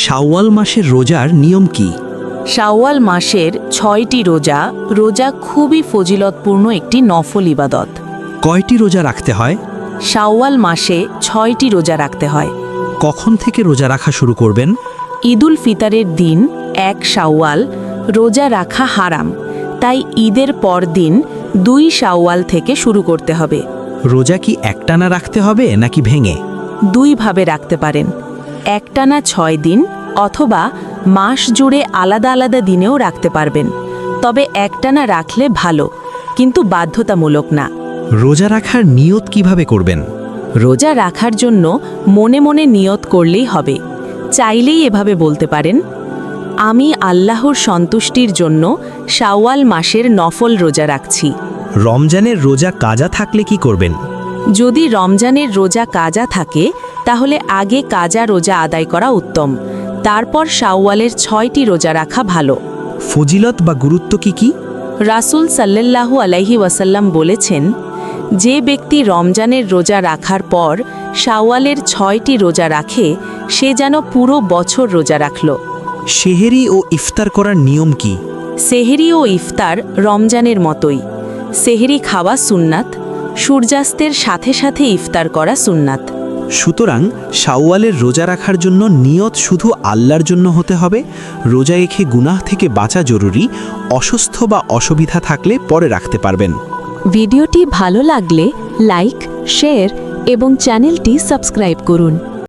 শাওয়াল মাসের রোজার নিয়ম কি? শাওয়াল মাসের 6টি রোজা খুবই ফজিলতপূর্ণ একটি নফল ইবাদত। কয়টি রোজা রাখতে হয়? শাওয়াল মাসে 6টি রোজা রাখতে হয়। কখন থেকে রোজা রাখা শুরু করবেন? ঈদুল ফিতরের দিন 1 শাওয়াল রোজা রাখা হারাম, তাই ঈদের পর দিন 2 শাওয়াল থেকে শুরু করতে হবে। রোজা কি একটানা রাখতে হবে নাকি ভেঙে? 2 ভাবে রাখতে পারেন, একটানা 6 দিন অথবা মাস জুড়ে আলাদা আলাদা দিনেও রাখতে পারবেন। তবে একটানা রাখলে ভালো, কিন্তু বাধ্যতামূলক না। রোজা রাখার নিয়ত কিভাবে করবেন? রোজা রাখার জন্য মনে মনে নিয়ত করলেই হবে। চাইলেই এভাবে বলতে পারেন, আমি আল্লাহর সন্তুষ্টির জন্য শাওয়াল মাসের নফল রোজা রাখছি। রমজানের রোজা কাজা থাকলে কি করবেন? যদি রমজানের রোজা কাজা থাকে তাহলে আগে কাজা রোজা আদায় করা উত্তম, তারপর শাওয়ালের 6টি রোজা রাখা ভালো। ফজিলত বা গুরুত্ব কি? রাসূল সাল্লাল্লাহু আলাইহি ওয়াসাল্লাম বলেছেন, যে ব্যক্তি রমজানের রোজা রাখার পর শাওয়ালের 6টি রোজা রাখে সে যেন পুরো বছর রোজা রাখল। সেহেরি ও ইফতার করার নিয়ম কি? সেহরি ও ইফতার রমজানের মতোই। সেহরি খাওয়া সুন্নাত, সূর্যাস্তের সাথে সাথে ইফতার করা সুন্নাত। সুতরাং শাওয়ালের রোজা রাখার জন্য নিয়ত শুধু আল্লাহর জন্য হতে হবে। রোজা রেখে গুনাহ থেকে বাঁচা জরুরি। অসুস্থ বা অসুবিধা থাকলে পরে রাখতে পারবেন। ভিডিওটি ভালো লাগলে লাইক, শেয়ার এবং চ্যানেলটি সাবস্ক্রাইব করুন।